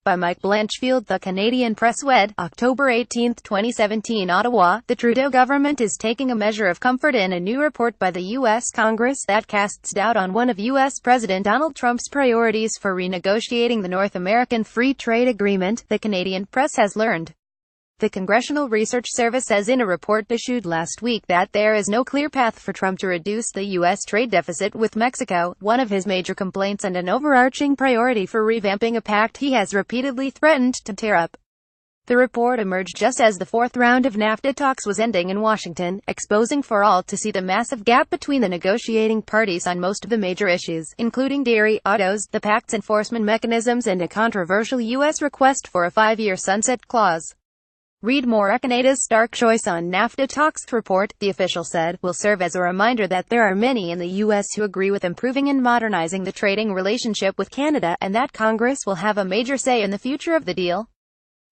by Mike Blanchfield. The Canadian Press read, October 18, 2017, Ottawa. The Trudeau government is taking a measure of comfort in a new report by the U.S. Congress that casts doubt on one of U.S. President Donald Trump's priorities for renegotiating the North American Free Trade Agreement, the Canadian Press has learned. The Congressional Research Service says in a report issued last week that there is no clear path for Trump to reduce the U.S. trade deficit with Mexico, one of his major complaints and an overarching priority for revamping a pact he has repeatedly threatened to tear up. The report emerged just as the fourth round of NAFTA talks was ending in Washington, exposing for all to see the massive gap between the negotiating parties on most of the major issues, including dairy, autos, the pact's enforcement mechanisms and a controversial U.S. request for a 5-year sunset clause. Read more. Canada's stark choice on NAFTA talks report, the official said, will serve as a reminder that there are many in the U.S. who agree with improving and modernizing the trading relationship with Canada, and that Congress will have a major say in the future of the deal.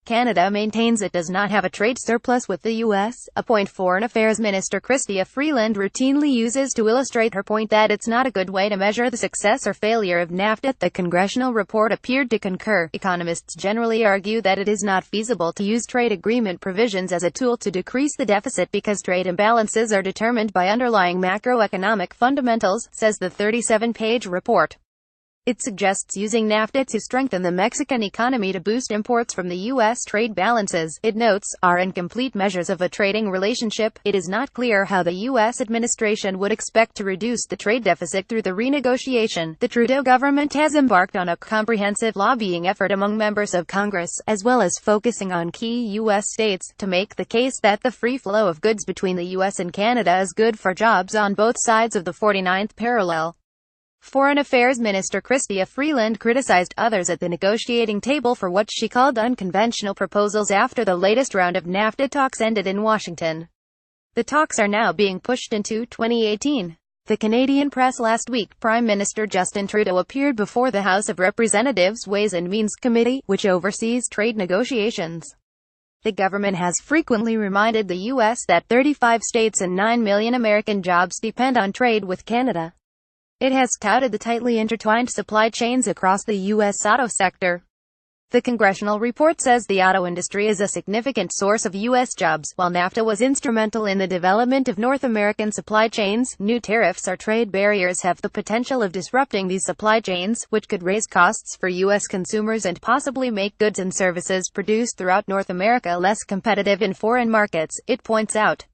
Canada maintains it does not have a trade surplus with the U.S., a point Foreign Affairs Minister Chrystia Freeland routinely uses to illustrate her point that it's not a good way to measure the success or failure of NAFTA. The congressional report appeared to concur. Economists generally argue that it is not feasible to use trade agreement provisions as a tool to decrease the deficit because trade imbalances are determined by underlying macroeconomic fundamentals, says the 37-page report. It suggests using NAFTA to strengthen the Mexican economy to boost imports from the U.S. Trade balances, it notes, are incomplete measures of a trading relationship. It is not clear how the U.S. administration would expect to reduce the trade deficit through the renegotiation. The Trudeau government has embarked on a comprehensive lobbying effort among members of Congress, as well as focusing on key U.S. states, to make the case that the free flow of goods between the U.S. and Canada is good for jobs on both sides of the 49th parallel. Foreign Affairs Minister Chrystia Freeland criticized others at the negotiating table for what she called unconventional proposals after the latest round of NAFTA talks ended in Washington. The talks are now being pushed into 2018. The Canadian Press last week, Prime Minister Justin Trudeau appeared before the House of Representatives Ways and Means Committee, which oversees trade negotiations. The government has frequently reminded the U.S. that 35 states and 9 million American jobs depend on trade with Canada. It has touted the tightly intertwined supply chains across the U.S. auto sector. The congressional report says the auto industry is a significant source of U.S. jobs. While NAFTA was instrumental in the development of North American supply chains, new tariffs or trade barriers have the potential of disrupting these supply chains, which could raise costs for U.S. consumers and possibly make goods and services produced throughout North America less competitive in foreign markets, it points out.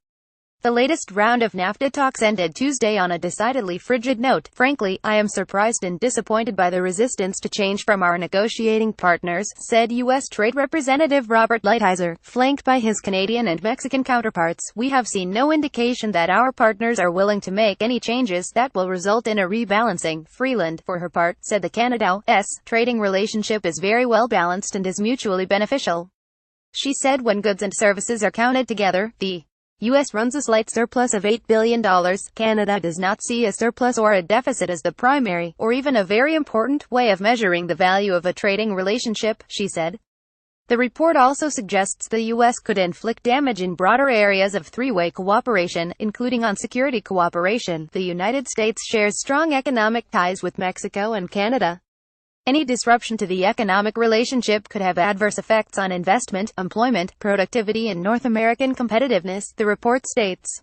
The latest round of NAFTA talks ended Tuesday on a decidedly frigid note. Frankly, I am surprised and disappointed by the resistance to change from our negotiating partners, said U.S. Trade Representative Robert Lighthizer. Flanked by his Canadian and Mexican counterparts, we have seen no indication that our partners are willing to make any changes that will result in a rebalancing. Freeland, for her part, said the Canada-U.S. trading relationship is very well balanced and is mutually beneficial. She said when goods and services are counted together, the U.S. runs a slight surplus of $8 billion. Canada does not see a surplus or a deficit as the primary, or even a very important, way of measuring the value of a trading relationship, she said. The report also suggests the U.S. could inflict damage in broader areas of three-way cooperation, including on security cooperation. The United States shares strong economic ties with Mexico and Canada. Any disruption to the economic relationship could have adverse effects on investment, employment, productivity and North American competitiveness, the report states.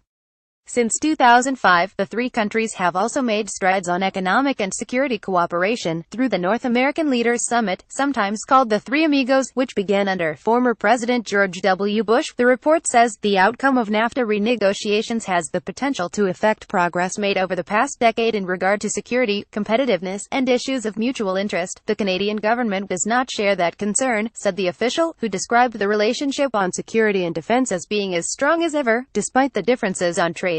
Since 2005, the three countries have also made strides on economic and security cooperation, through the North American Leaders Summit, sometimes called the Three Amigos, which began under former President George W. Bush. The report says, the outcome of NAFTA renegotiations has the potential to affect progress made over the past decade in regard to security, competitiveness, and issues of mutual interest. The Canadian government does not share that concern, said the official, who described the relationship on security and defense as being as strong as ever, despite the differences on trade.